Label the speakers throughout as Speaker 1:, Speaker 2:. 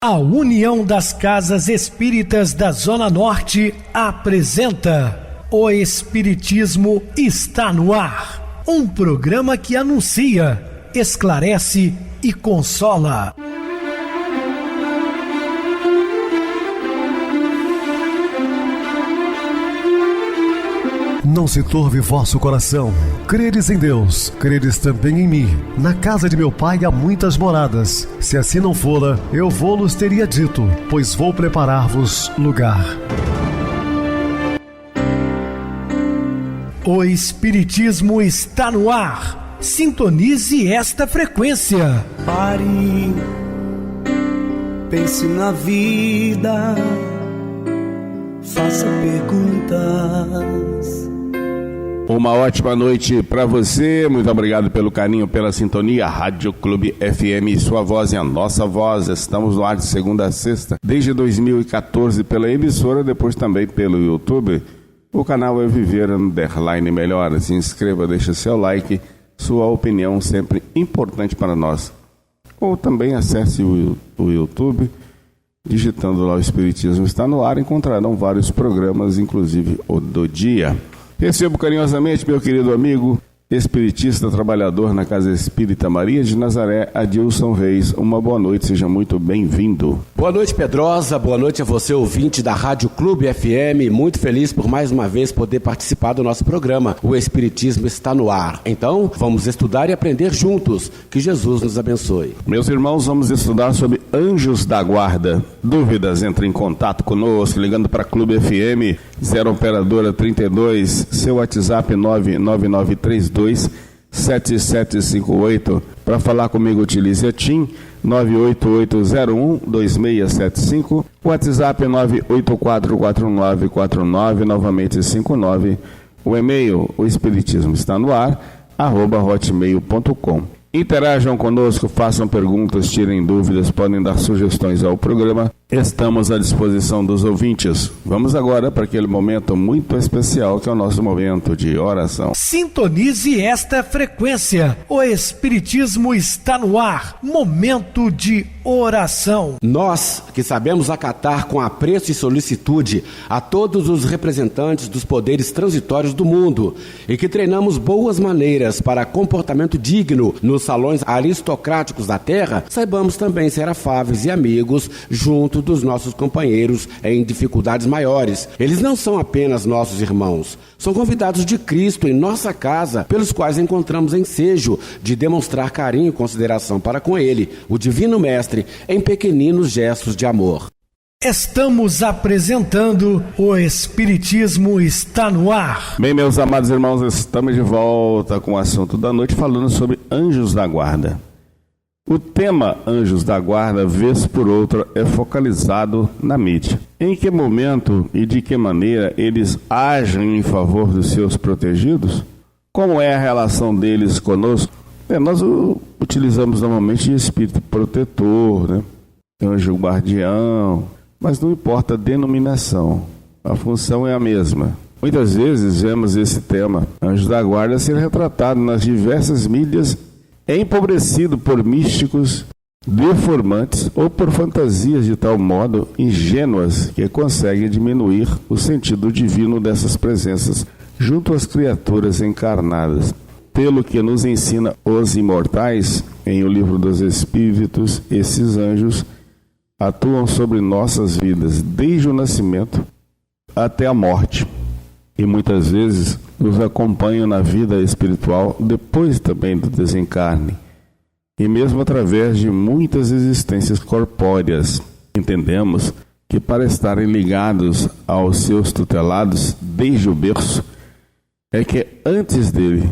Speaker 1: A União das Casas Espíritas da Zona Norte apresenta O Espiritismo está no ar, um programa que anuncia, esclarece e consola.
Speaker 2: Não se turve vosso coração. Credes em Deus, credes também em mim. Na casa de meu pai há muitas moradas. Se assim não fora, eu vou-los teria dito, pois vou preparar-vos lugar.
Speaker 1: O Espiritismo está no ar. Sintonize esta frequência.
Speaker 3: Pare, pense na vida, faça perguntas.
Speaker 4: Uma ótima noite para você, muito obrigado pelo carinho, pela sintonia. Rádio Clube FM, sua voz é a nossa voz. Estamos no ar de segunda a sexta, desde 2014 pela emissora, depois também pelo YouTube. O canal é Viver _ Melhor. Se inscreva, deixa seu like, sua opinião sempre importante para nós. Ou também acesse o YouTube, digitando lá o Espiritismo está no ar, encontrarão vários programas, inclusive o do dia. Recebo carinhosamente meu querido amigo, espiritista, trabalhador na Casa Espírita Maria de Nazaré, Adilson Reis. Uma boa noite, seja muito bem-vindo.
Speaker 5: Boa noite, Pedrosa, boa noite a você, ouvinte da Rádio Clube FM. Muito feliz por mais uma vez poder participar do nosso programa. O Espiritismo está no ar. Então, vamos estudar e aprender juntos. Que Jesus nos abençoe.
Speaker 4: Meus irmãos, vamos estudar sobre anjos da guarda. Dúvidas? Entre em contato conosco, ligando para Clube FM, 0 operadora 32, seu WhatsApp 999327758. Para falar comigo, utilize a TIM 988012675, WhatsApp 9844949, novamente 59. O e-mail, o Espiritismo está no ar, @hotmail.com. Interajam conosco, façam perguntas, tirem dúvidas, podem dar sugestões ao programa. Estamos à disposição dos ouvintes. Vamos agora para aquele momento muito especial que é o nosso momento de oração.
Speaker 1: Sintonize esta frequência. O Espiritismo está no ar. Momento de oração.
Speaker 5: Nós que sabemos acatar com apreço e solicitude a todos os representantes dos poderes transitórios do mundo e que treinamos boas maneiras para comportamento digno nos salões aristocráticos da terra, saibamos também ser afáveis e amigos junto dos nossos companheiros em dificuldades maiores. Eles não são apenas nossos irmãos, são convidados de Cristo em nossa casa, pelos quais encontramos ensejo de demonstrar carinho e consideração para com Ele, o Divino Mestre, em pequeninos gestos de amor.
Speaker 1: Estamos apresentando O Espiritismo está no ar.
Speaker 4: Bem, meus amados irmãos, estamos de volta com o assunto da noite, falando sobre anjos da guarda. O tema Anjos da Guarda, vez por outra, é focalizado na mídia. Em que momento e de que maneira eles agem em favor dos seus protegidos? Como é a relação deles conosco? Nós utilizamos normalmente espírito protetor, né? Anjo guardião, mas não importa a denominação, a função é a mesma. Muitas vezes vemos esse tema, Anjos da Guarda, ser retratado nas diversas mídias, empobrecido por místicos, deformantes ou por fantasias de tal modo ingênuas que conseguem diminuir o sentido divino dessas presenças junto às criaturas encarnadas. Pelo que nos ensina os imortais, em O Livro dos Espíritos, esses anjos atuam sobre nossas vidas desde o nascimento até a morte e muitas vezes nos acompanham na vida espiritual depois também do desencarne e mesmo através de muitas existências corpóreas. Entendemos que para estarem ligados aos seus tutelados desde o berço é que antes dele,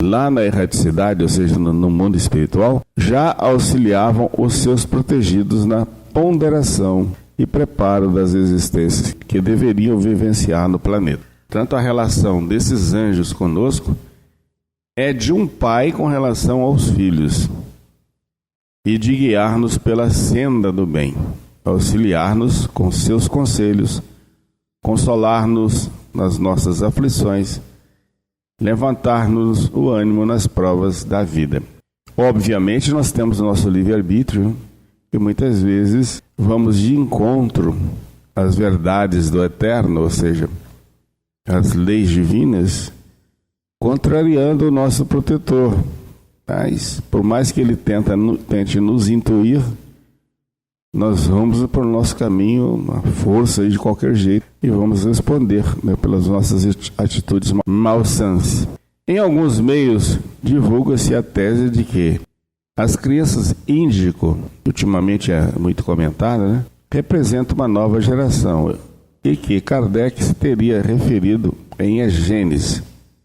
Speaker 4: lá na erraticidade, ou seja, no mundo espiritual, já auxiliavam os seus protegidos na ponderação e preparo das existências que deveriam vivenciar no planeta. Tanto a relação desses anjos conosco é de um pai com relação aos filhos e de guiar-nos pela senda do bem, auxiliar-nos com seus conselhos, consolar-nos nas nossas aflições, levantar-nos o ânimo nas provas da vida. Obviamente nós temos o nosso livre-arbítrio E muitas vezes vamos de encontro às verdades do eterno, ou seja, às leis divinas, contrariando o nosso protetor. Mas, por mais que ele tente nos intuir, nós vamos para o nosso caminho, uma força de qualquer jeito, e vamos responder, né, pelas nossas atitudes malsãs. Em alguns meios, divulga-se a tese de que as crianças índico, ultimamente é muito comentada, né, representam uma nova geração, e que Kardec se teria referido em A Gênese.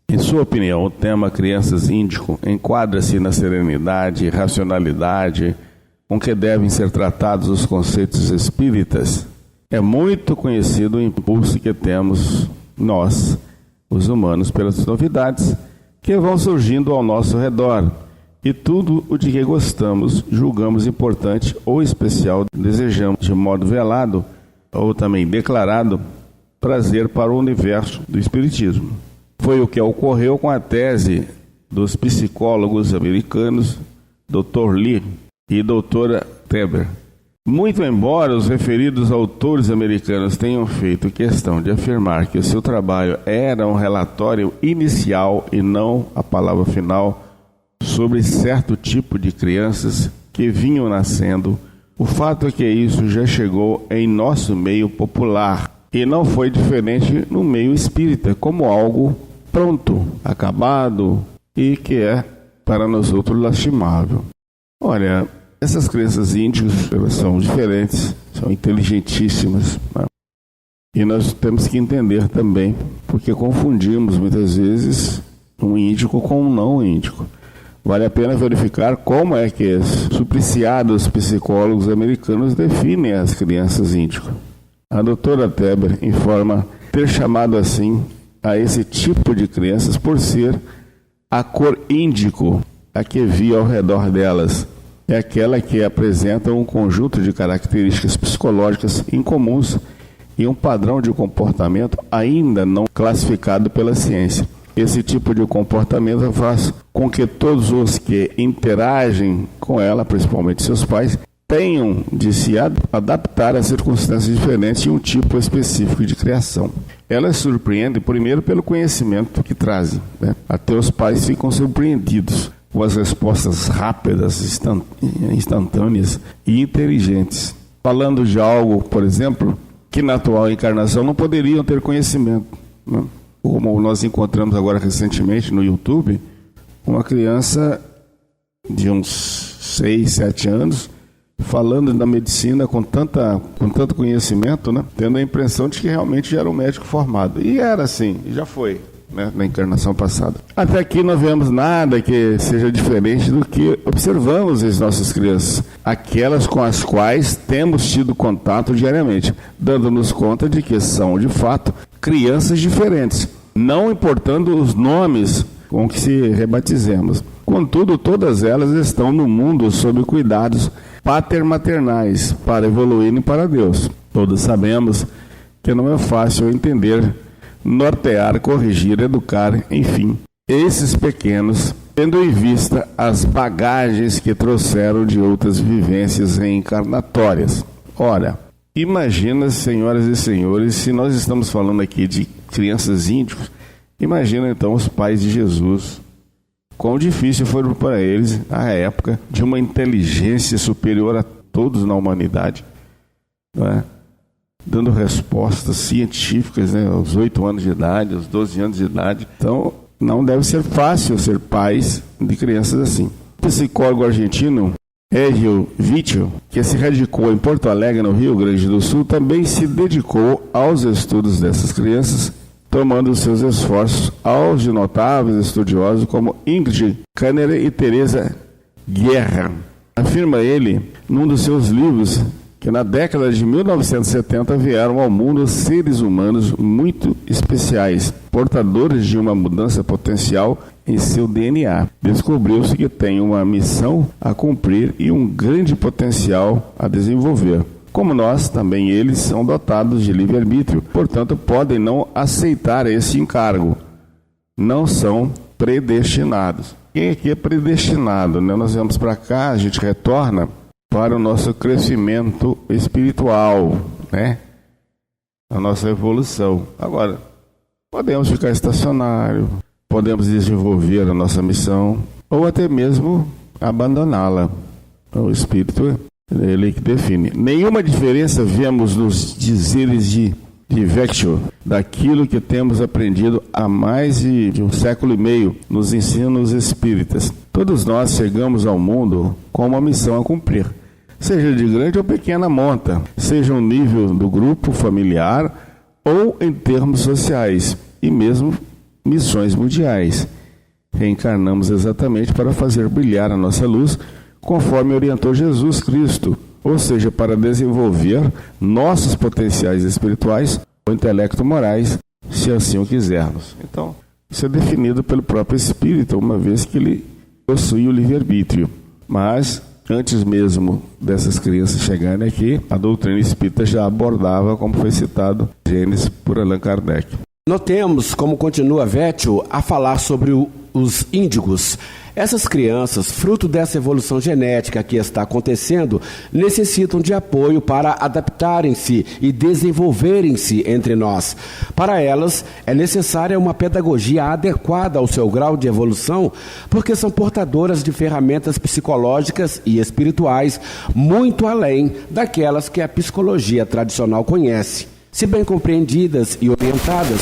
Speaker 4: Em sua opinião, o tema crianças índico enquadra-se na serenidade e racionalidade com que devem ser tratados os conceitos espíritas. É muito conhecido o impulso que temos nós, os humanos, pelas novidades que vão surgindo ao nosso redor, e tudo o de que gostamos, julgamos importante ou especial, desejamos de modo velado ou também declarado prazer para o universo do espiritismo. Foi o que ocorreu com a tese dos psicólogos americanos Dr. Lee e Dra. Teber. Muito embora os referidos autores americanos tenham feito questão de afirmar que o seu trabalho era um relatório inicial e não a palavra final sobre certo tipo de crianças que vinham nascendo, o fato é que isso já chegou em nosso meio popular e não foi diferente no meio espírita, como algo pronto, acabado e que é para nós outros lastimável. Olha, essas crianças índigas, elas são diferentes, são inteligentíssimas, né? E nós temos que entender também, porque confundimos muitas vezes um índico com um não índico. Vale a pena verificar como é que os supliciados psicólogos americanos definem as crianças índico. A doutora Teber informa ter chamado assim a esse tipo de crianças por ser a cor índico, a que via ao redor delas. É aquela que apresenta um conjunto de características psicológicas incomuns e um padrão de comportamento ainda não classificado pela ciência. Esse tipo de comportamento faz com que todos os que interagem com ela, principalmente seus pais, tenham de se adaptar a circunstâncias diferentes e um tipo específico de criação. Elas surpreendem primeiro pelo conhecimento que trazem, né? Até os pais ficam surpreendidos com as respostas rápidas, instantâneas e inteligentes. Falando de algo, por exemplo, que na atual encarnação não poderiam ter conhecimento, né? Como nós encontramos agora recentemente no YouTube, uma criança de uns 6, 7 anos, falando da medicina com tanto conhecimento, né? Tendo a impressão de que realmente já era um médico formado. E era assim, já foi, né? Na encarnação passada. Até aqui não vemos nada que seja diferente do que observamos as nossas crianças, aquelas com as quais temos tido contato diariamente, dando-nos conta de que são, de fato, crianças diferentes, não importando os nomes com que se rebatizemos. Contudo, todas elas estão no mundo sob cuidados patermaternais para evoluírem para Deus. Todos sabemos que não é fácil entender, nortear, corrigir, educar, enfim, esses pequenos, tendo em vista as bagagens que trouxeram de outras vivências reencarnatórias. Ora, imagina, senhoras e senhores, se nós estamos falando aqui de crianças índios, imagina então os pais de Jesus, quão difícil foi para eles, à época, de uma inteligência superior a todos na humanidade, não é? Dando respostas científicas, né, aos 8 anos de idade, aos 12 anos de idade. Então, não deve ser fácil ser pais de crianças assim. O psicólogo argentino Hélio Vício, que se radicou em Porto Alegre, no Rio Grande do Sul, também se dedicou aos estudos dessas crianças, tomando seus esforços aos de notáveis estudiosos como Ingrid Kanner e Teresa Guerra. Afirma ele, num dos seus livros, que na década de 1970 vieram ao mundo seres humanos muito especiais, portadores de uma mudança potencial em seu DNA. Descobriu-se que têm uma missão a cumprir e um grande potencial a desenvolver. Como nós, também eles são dotados de livre-arbítrio, portanto podem não aceitar esse encargo. Não são predestinados. Quem aqui é predestinado, né? Nós vamos para cá, a gente retorna para o nosso crescimento espiritual, né? A nossa evolução. Agora, podemos ficar estacionário, podemos desenvolver a nossa missão, ou até mesmo abandoná-la. O Espírito, ele que define. Nenhuma diferença vemos nos dizeres de Vecchio, daquilo que temos aprendido há mais de um século e meio nos ensinos espíritas. Todos nós chegamos ao mundo com uma missão a cumprir, seja de grande ou pequena monta, seja no nível do grupo familiar ou em termos sociais, e mesmo missões mundiais. Reencarnamos exatamente para fazer brilhar a nossa luz, conforme orientou Jesus Cristo, ou seja, para desenvolver nossos potenciais espirituais ou intelecto-morais, se assim o quisermos. Então, isso é definido pelo próprio Espírito, uma vez que ele possui o livre-arbítrio. Mas, antes mesmo dessas crianças chegarem aqui, a doutrina espírita já abordava, como foi citado, Gênesis por Allan Kardec.
Speaker 5: Notemos como continua Vecchio a falar sobre os índigos. Essas crianças, fruto dessa evolução genética que está acontecendo, necessitam de apoio para adaptarem-se e desenvolverem-se entre nós. Para elas, é necessária uma pedagogia adequada ao seu grau de evolução, porque são portadoras de ferramentas psicológicas e espirituais muito além daquelas que a psicologia tradicional conhece. Se bem compreendidas e orientadas,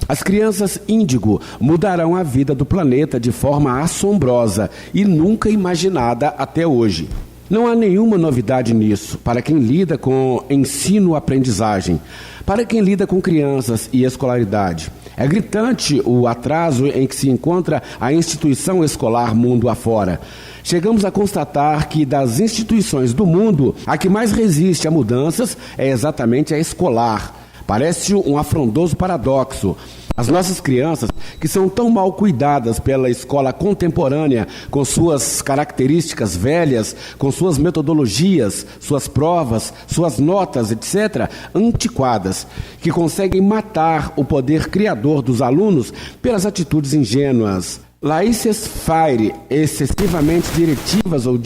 Speaker 5: as crianças índigo mudarão a vida do planeta de forma assombrosa e nunca imaginada até hoje. Não há nenhuma novidade nisso para quem lida com ensino-aprendizagem, para quem lida com crianças e escolaridade. É gritante o atraso em que se encontra a instituição escolar mundo afora. Chegamos a constatar que das instituições do mundo, a que mais resiste a mudanças é exatamente a escolar. Parece um afrontoso paradoxo. As nossas crianças, que são tão mal cuidadas pela escola contemporânea, com suas características velhas, com suas metodologias, suas provas, suas notas, etc., antiquadas, que conseguem matar o poder criador dos alunos pelas atitudes ingênuas, laissez-faire, excessivamente diretivas ou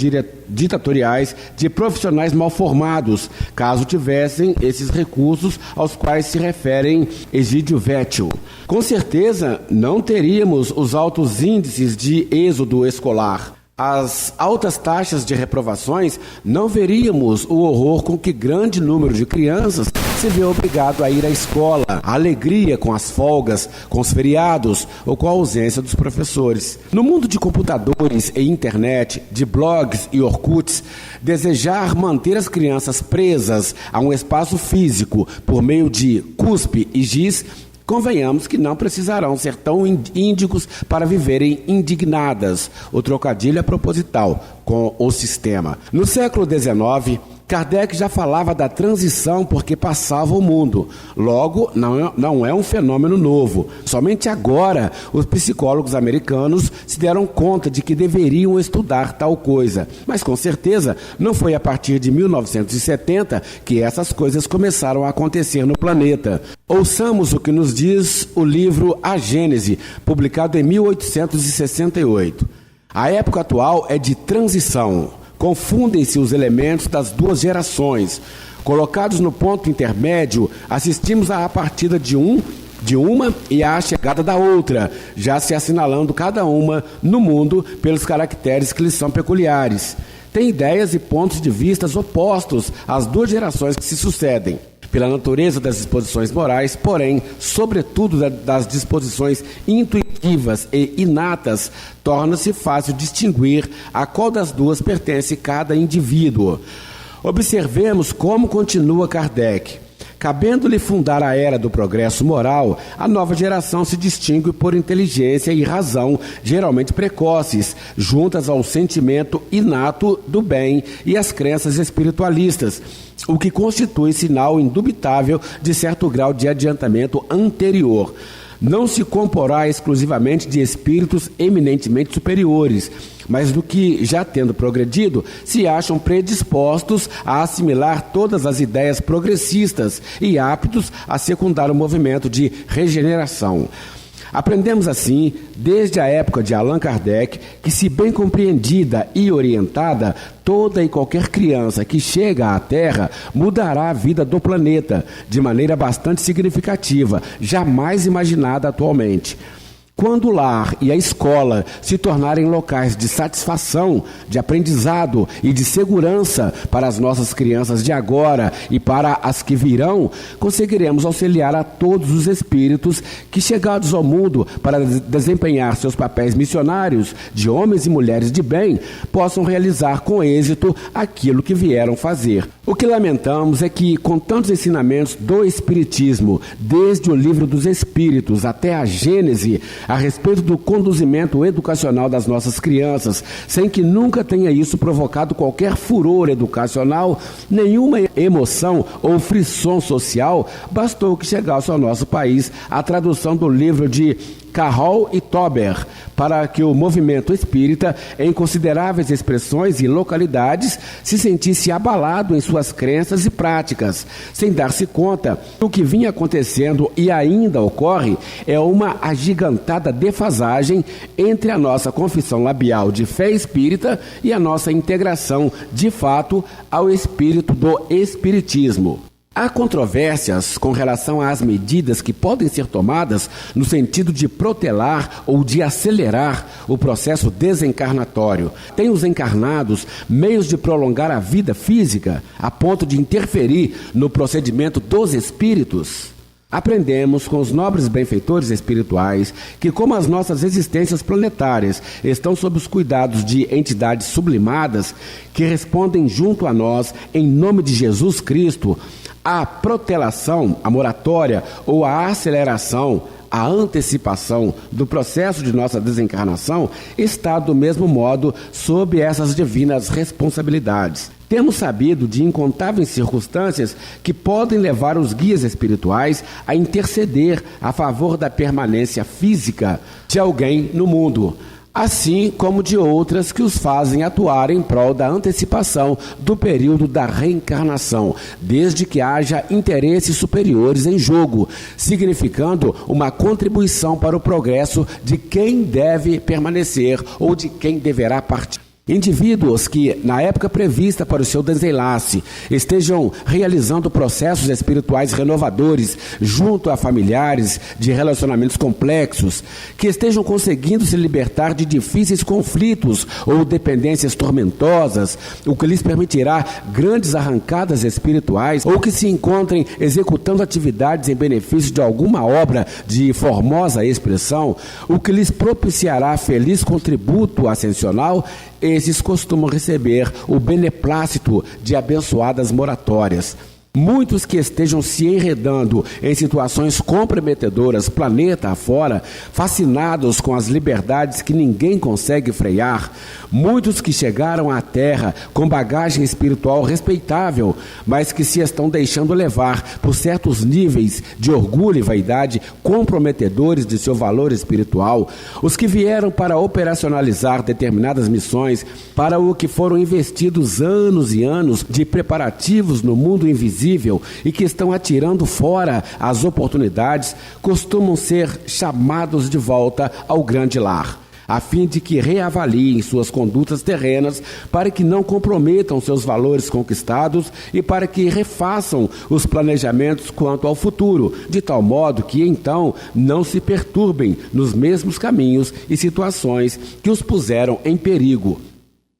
Speaker 5: ditatoriais de profissionais mal formados, caso tivessem esses recursos aos quais se referem Egídio Vecchio. Com certeza, não teríamos os altos índices de êxodo escolar. As altas taxas de reprovações, não veríamos o horror com que grande número de crianças se vê obrigado a ir à escola, a alegria com as folgas, com os feriados ou com a ausência dos professores. No mundo de computadores e internet, de blogs e orkuts, desejar manter as crianças presas a um espaço físico por meio de cuspe e giz, convenhamos que não precisarão ser tão índigos para viverem indignadas. O trocadilho é proposital com o sistema. No século XIX, Kardec já falava da transição porque passava o mundo. Logo, não é um fenômeno novo. Somente agora, os psicólogos americanos se deram conta de que deveriam estudar tal coisa. Mas, com certeza, não foi a partir de 1970 que essas coisas começaram a acontecer no planeta. Ouçamos o que nos diz o livro A Gênese, publicado em 1868. A época atual é de transição. Confundem-se os elementos das duas gerações. Colocados no ponto intermédio, assistimos à partida de uma e à chegada da outra, já se assinalando cada uma no mundo pelos caracteres que lhes são peculiares. Tem ideias e pontos de vista opostos às duas gerações que se sucedem. Pela natureza das disposições morais, porém, sobretudo das disposições intuitivas e inatas, torna-se fácil distinguir a qual das duas pertence cada indivíduo. Observemos como continua Kardec. Cabendo-lhe fundar a era do progresso moral, a nova geração se distingue por inteligência e razão, geralmente precoces, juntas ao sentimento inato do bem e às crenças espiritualistas, o que constitui sinal indubitável de certo grau de adiantamento anterior. Não se comporá exclusivamente de espíritos eminentemente superiores, mas do que, já tendo progredido, se acham predispostos a assimilar todas as ideias progressistas e aptos a secundar o movimento de regeneração. Aprendemos assim, desde a época de Allan Kardec, que se bem compreendida e orientada, toda e qualquer criança que chega à Terra mudará a vida do planeta de maneira bastante significativa, jamais imaginada atualmente. Quando o lar e a escola se tornarem locais de satisfação, de aprendizado e de segurança para as nossas crianças de agora e para as que virão, conseguiremos auxiliar a todos os espíritos que, chegados ao mundo para desempenhar seus papéis missionários de homens e mulheres de bem, possam realizar com êxito aquilo que vieram fazer. O que lamentamos é que, com tantos ensinamentos do Espiritismo, desde o Livro dos Espíritos até a Gênese, a respeito do conduzimento educacional das nossas crianças, sem que nunca tenha isso provocado qualquer furor educacional, nenhuma emoção ou frisson social, bastou que chegasse ao nosso país a tradução do livro de Carroll e Tober, para que o movimento espírita, em consideráveis expressões e localidades, se sentisse abalado em suas crenças e práticas, sem dar-se conta que o que vinha acontecendo e ainda ocorre é uma agigantada defasagem entre a nossa confissão labial de fé espírita e a nossa integração, de fato, ao espírito do espiritismo. Há controvérsias com relação às medidas que podem ser tomadas no sentido de protelar ou de acelerar o processo desencarnatório. Tem os encarnados meios de prolongar a vida física a ponto de interferir no procedimento dos espíritos? Aprendemos com os nobres benfeitores espirituais que, como as nossas existências planetárias estão sob os cuidados de entidades sublimadas que respondem junto a nós em nome de Jesus Cristo, a protelação, a moratória ou a aceleração, a antecipação do processo de nossa desencarnação está do mesmo modo sob essas divinas responsabilidades. Temos sabido de incontáveis circunstâncias que podem levar os guias espirituais a interceder a favor da permanência física de alguém no mundo, assim como de outras que os fazem atuar em prol da antecipação do período da reencarnação, desde que haja interesses superiores em jogo, significando uma contribuição para o progresso de quem deve permanecer ou de quem deverá partir. Indivíduos que, na época prevista para o seu desenlace, estejam realizando processos espirituais renovadores junto a familiares de relacionamentos complexos, que estejam conseguindo se libertar de difíceis conflitos ou dependências tormentosas, o que lhes permitirá grandes arrancadas espirituais, ou que se encontrem executando atividades em benefício de alguma obra de formosa expressão, o que lhes propiciará feliz contributo ascensional, esses costumam receber o beneplácito de abençoadas moratórias. Muitos que estejam se enredando em situações comprometedoras planeta afora, fascinados com as liberdades que ninguém consegue frear, muitos que chegaram à Terra com bagagem espiritual respeitável, mas que se estão deixando levar por certos níveis de orgulho e vaidade comprometedores de seu valor espiritual, os que vieram para operacionalizar determinadas missões, para o que foram investidos anos e anos de preparativos no mundo invisível, e que estão atirando fora as oportunidades, costumam ser chamados de volta ao grande lar, a fim de que reavaliem suas condutas terrenas, para que não comprometam seus valores conquistados e para que refaçam os planejamentos quanto ao futuro, de tal modo que então não se perturbem nos mesmos caminhos e situações que os puseram em perigo.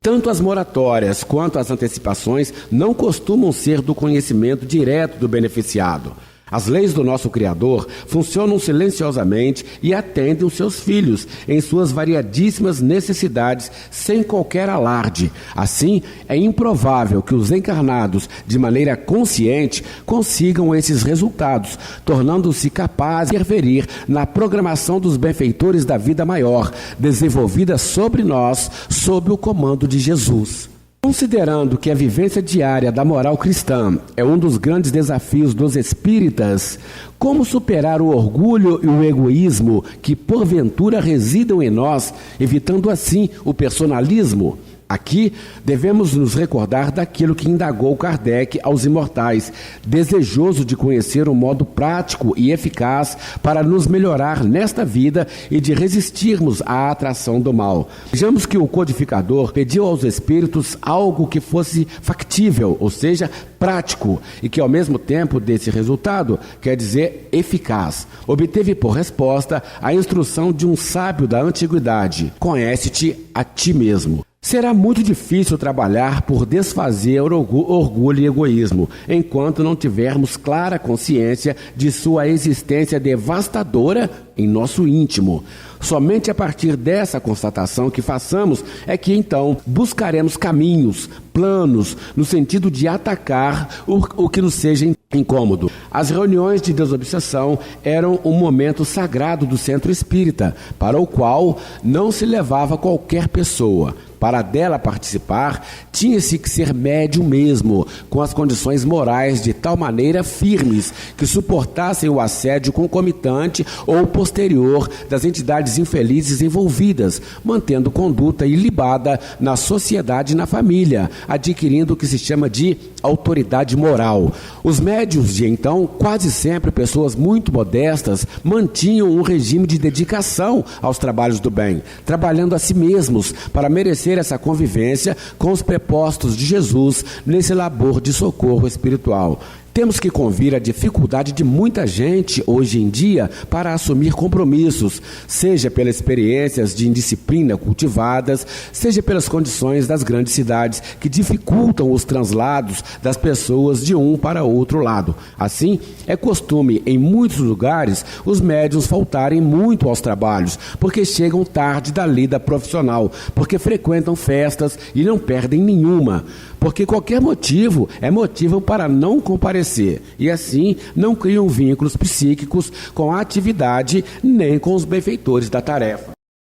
Speaker 5: Tanto as moratórias quanto as antecipações não costumam ser do conhecimento direto do beneficiado. As leis do nosso Criador funcionam silenciosamente e atendem os seus filhos em suas variadíssimas necessidades sem qualquer alarde. Assim, é improvável que os encarnados, de maneira consciente, consigam esses resultados, tornando-se capazes de interferir na programação dos benfeitores da vida maior, desenvolvida sobre nós, sob o comando de Jesus. Considerando que a vivência diária da moral cristã é um dos grandes desafios dos espíritas, como superar o orgulho e o egoísmo que porventura residam em nós, evitando assim o personalismo? Aqui devemos nos recordar daquilo que indagou Kardec aos imortais, desejoso de conhecer um modo prático e eficaz para nos melhorar nesta vida e de resistirmos à atração do mal. Vejamos que o codificador pediu aos espíritos algo que fosse factível, ou seja, prático, e que ao mesmo tempo desse resultado, quer dizer eficaz. Obteve por resposta a instrução de um sábio da antiguidade: conhece-te a ti mesmo. Será muito difícil trabalhar por desfazer orgulho e egoísmo, enquanto não tivermos clara consciência de sua existência devastadora em nosso íntimo. Somente a partir dessa constatação que façamos é que então buscaremos caminhos, planos, no sentido de atacar o que nos seja incômodo. As reuniões de desobsessão eram um momento sagrado do centro espírita, para o qual não se levava qualquer pessoa. Para dela participar, tinha-se que ser médium mesmo, com as condições morais de tal maneira firmes que suportassem o assédio concomitante ou posterior das entidades infelizes envolvidas, mantendo conduta ilibada na sociedade e na família, adquirindo o que se chama de autoridade moral. Os médiuns de então, quase sempre pessoas muito modestas, mantinham um regime de dedicação aos trabalhos do bem, trabalhando a si mesmos para merecer essa convivência com os prepostos de Jesus nesse labor de socorro espiritual. Temos que convir a dificuldade de muita gente hoje em dia para assumir compromissos, seja pelas experiências de indisciplina cultivadas, seja pelas condições das grandes cidades que dificultam os translados das pessoas de um para outro lado. Assim, é costume em muitos lugares os médiuns faltarem muito aos trabalhos, porque chegam tarde da lida profissional, porque frequentam festas e não perdem nenhuma, porque qualquer motivo é motivo para não comparecer, e assim não criam vínculos psíquicos com a atividade nem com os benfeitores da tarefa.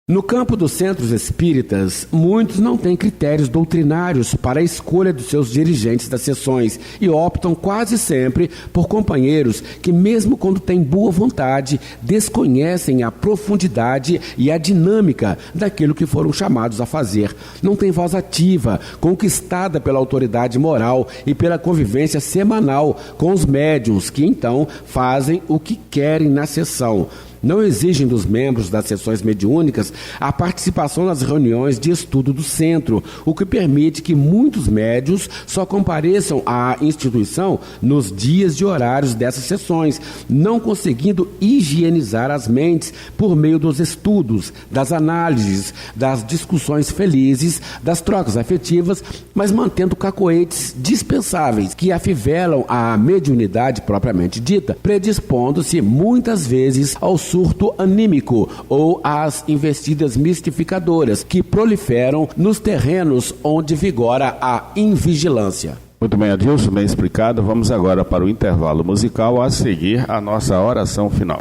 Speaker 5: No campo dos centros espíritas, muitos não têm critérios doutrinários para a escolha dos seus dirigentes das sessões e optam quase sempre por companheiros que, mesmo quando têm boa vontade, desconhecem a profundidade e a dinâmica daquilo que foram chamados a fazer. Não têm voz ativa, conquistada pela autoridade moral e pela convivência semanal com os médiuns, que então fazem o que querem na sessão. Não exigem dos membros das sessões mediúnicas a participação nas reuniões de estudo do centro, o que permite que muitos médiuns só compareçam à instituição nos dias e horários dessas sessões, não conseguindo higienizar as mentes por meio dos estudos, das análises, das discussões felizes, das trocas afetivas, mas mantendo cacoetes dispensáveis que afivelam a mediunidade propriamente dita, predispondo-se muitas vezes ao surto anímico ou às investidas mistificadoras que proliferam nos terrenos onde vigora a invigilância.
Speaker 4: Muito bem, Adilson, bem explicado. Vamos agora para o intervalo musical, a seguir a nossa oração final.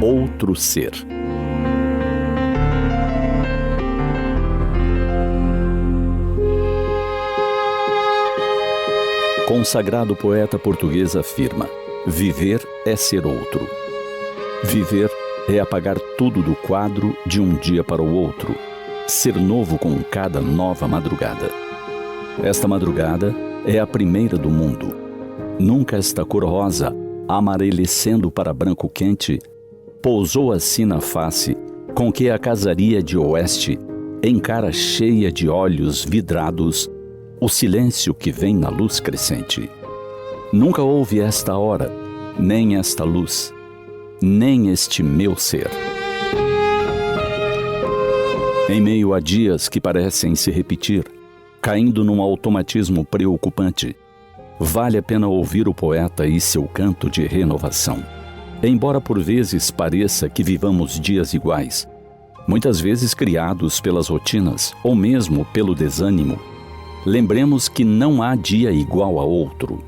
Speaker 6: Outro ser. Consagrado poeta português afirma: viver é ser outro. Viver é apagar tudo do quadro de um dia para o outro, ser novo com cada nova madrugada. Esta madrugada é a primeira do mundo. Nunca esta cor rosa, amarelecendo para branco quente, pousou assim na face com que a casaria de oeste encara cheia de olhos vidrados o silêncio que vem na luz crescente. Nunca houve esta hora, nem esta luz, nem este meu ser. Em meio a dias que parecem se repetir, caindo num automatismo preocupante, vale a pena ouvir o poeta e seu canto de renovação. Embora por vezes pareça que vivamos dias iguais, muitas vezes criados pelas rotinas ou mesmo pelo desânimo, lembremos que não há dia igual a outro.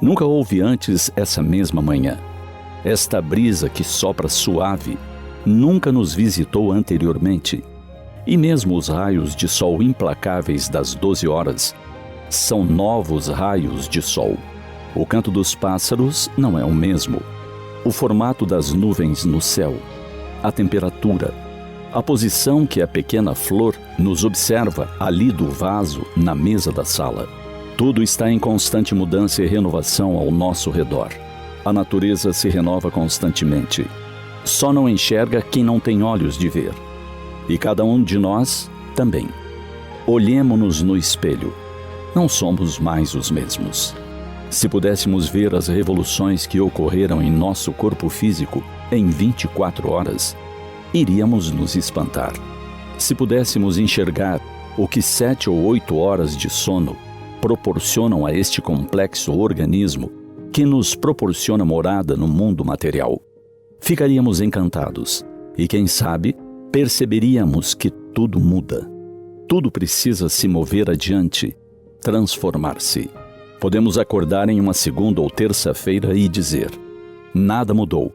Speaker 6: Nunca houve antes essa mesma manhã. Esta brisa que sopra suave nunca nos visitou anteriormente. E mesmo os raios de sol implacáveis das 12 horas são novos raios de sol. O canto dos pássaros não é o mesmo. O formato das nuvens no céu, a temperatura, a posição que a pequena flor nos observa ali do vaso na mesa da sala. Tudo está em constante mudança e renovação ao nosso redor. A natureza se renova constantemente. Só não enxerga quem não tem olhos de ver. E cada um de nós também. Olhemo-nos no espelho. Não somos mais os mesmos. Se pudéssemos ver as revoluções que ocorreram em nosso corpo físico em 24 horas, iríamos nos espantar. Se pudéssemos enxergar o que 7 ou 8 horas de sono proporcionam a este complexo organismo que nos proporciona morada no mundo material, ficaríamos encantados e, quem sabe, perceberíamos que tudo muda. Tudo precisa se mover adiante, transformar-se. Podemos acordar em uma segunda ou terça-feira e dizer: nada mudou,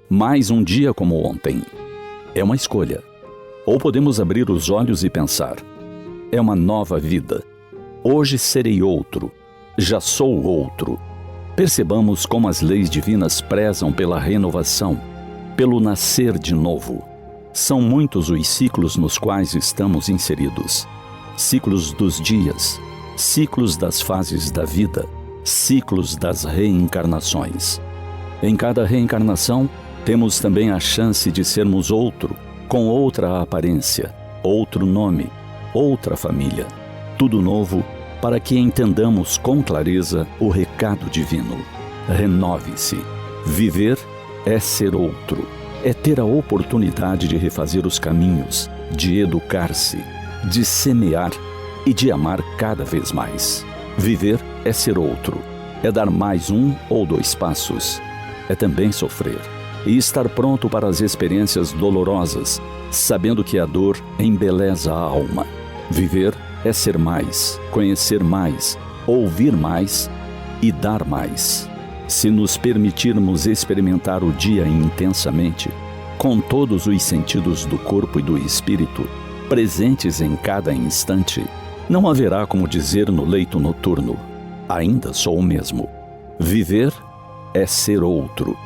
Speaker 6: mais um dia como ontem. É uma escolha. Ou podemos abrir os olhos e pensar: é uma nova vida. Hoje serei outro, já sou outro. Percebamos como as leis divinas prezam pela renovação, pelo nascer de novo. São muitos os ciclos nos quais estamos inseridos. Ciclos dos dias, ciclos das fases da vida, ciclos das reencarnações. Em cada reencarnação, temos também a chance de sermos outro, com outra aparência, outro nome, outra família. Tudo novo para que entendamos com clareza o recado divino. Renove-se. Viver é ser outro. É ter a oportunidade de refazer os caminhos, de educar-se, de semear e de amar cada vez mais. Viver é ser outro. É dar mais 1 ou 2 passos. É também sofrer e estar pronto para as experiências dolorosas, sabendo que a dor embeleza a alma. Viver é ser mais, conhecer mais, ouvir mais e dar mais. Se nos permitirmos experimentar o dia intensamente, com todos os sentidos do corpo e do espírito, presentes em cada instante, não haverá como dizer no leito noturno: ainda sou o mesmo. Viver é ser outro.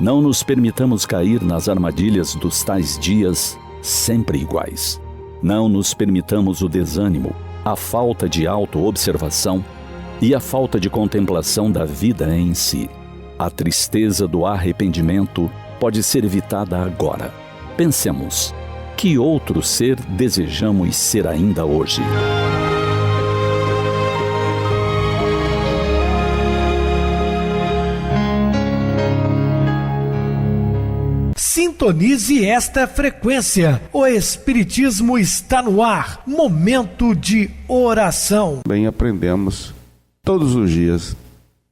Speaker 6: Não nos permitamos cair nas armadilhas dos tais dias sempre iguais. Não nos permitamos o desânimo, a falta de autoobservação e a falta de contemplação da vida em si. A tristeza do arrependimento pode ser evitada agora. Pensemos: que outro ser desejamos ser ainda hoje?
Speaker 1: Sintonize esta frequência. O Espiritismo está no ar. Momento de oração.
Speaker 4: Bem, aprendemos todos os dias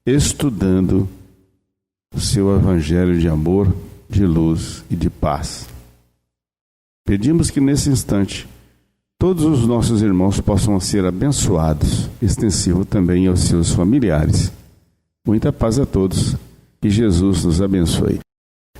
Speaker 4: estudando o seu evangelho de amor, de luz e de paz. Pedimos que nesse instante todos os nossos irmãos possam ser abençoados, extensivo também aos seus familiares. Muita paz a todos, que Jesus nos abençoe.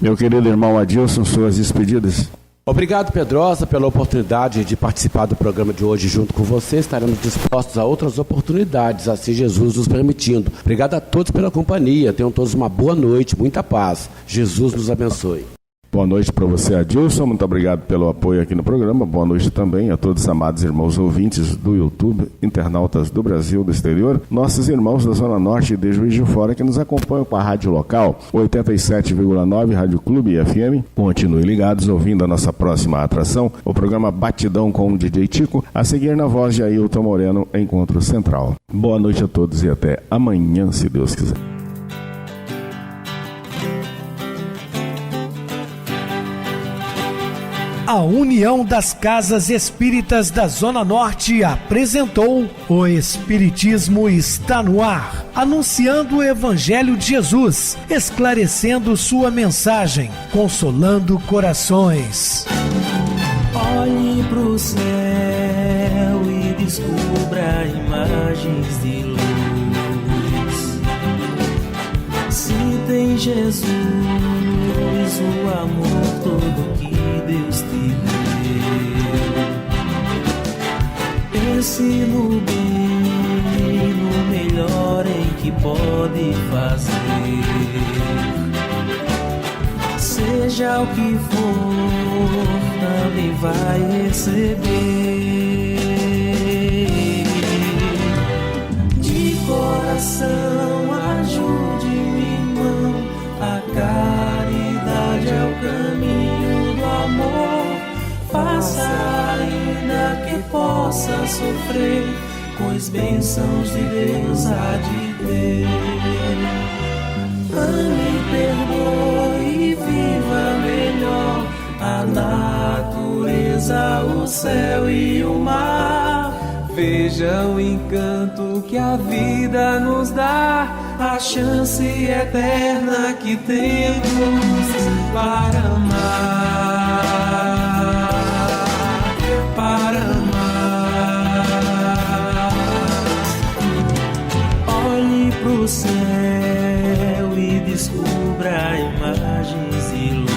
Speaker 4: Meu querido irmão Adilson, suas despedidas.
Speaker 5: Obrigado, Pedrosa, pela oportunidade de participar do programa de hoje junto com você. Estaremos dispostos a outras oportunidades, assim Jesus nos permitindo. Obrigado a todos pela companhia. Tenham todos uma boa noite, muita paz. Jesus nos abençoe.
Speaker 4: Boa noite para você, Adilson. Muito obrigado pelo apoio aqui no programa. Boa noite também a todos os amados irmãos ouvintes do YouTube, internautas do Brasil, do exterior, nossos irmãos da Zona Norte e de Juiz de Fora que nos acompanham com a rádio local, 87,9 Rádio Clube FM. Continuem ligados ouvindo a nossa próxima atração, o programa Batidão com o DJ Tico, a seguir na voz de Ailton Moreno, Encontro Central. Boa noite a todos e até amanhã, se Deus quiser.
Speaker 1: A União das Casas Espíritas da Zona Norte apresentou O Espiritismo está no ar, anunciando o Evangelho de Jesus, esclarecendo sua mensagem, consolando corações.
Speaker 3: Olhe pro céu e descubra imagens de luz. Se tem Jesus, o amor todo que Deus te deu. Pense no bem, no melhor em que pode fazer. Seja o que for, também vai receber. De coração, ajude-me, irmão. A caridade é o caminho do amor. Faça ainda que possa sofrer, pois bênçãos de Deus há de ter. Ame, perdoe e viva melhor a natureza, o céu e o mar. Veja o encanto que a vida nos dá, a chance eterna que temos para amar, para amar. Olhe pro céu e descubra imagens e luz.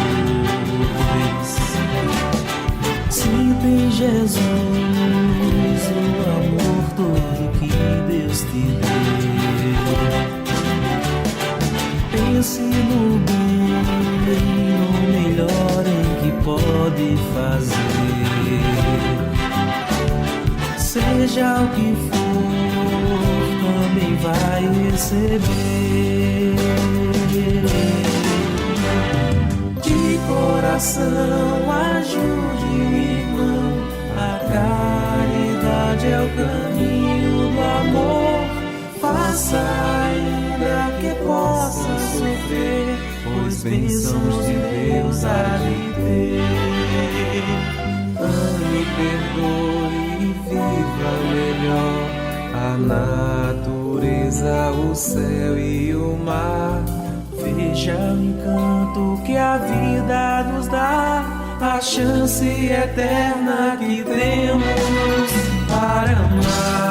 Speaker 3: Sinta em Jesus o amor todo que Deus te deu. Pense no bem, no melhor em que pode fazer. Seja o que for, também vai receber. De coração, ajude, irmão. A caridade é o caminho do amor. Faça ainda que possa sofrer, pois bênçãos de Deus há de ter. Ame, perdoe e viva melhor a natureza, o céu e o mar. Veja o encanto que a vida nos dá, a chance eterna que temos para amar.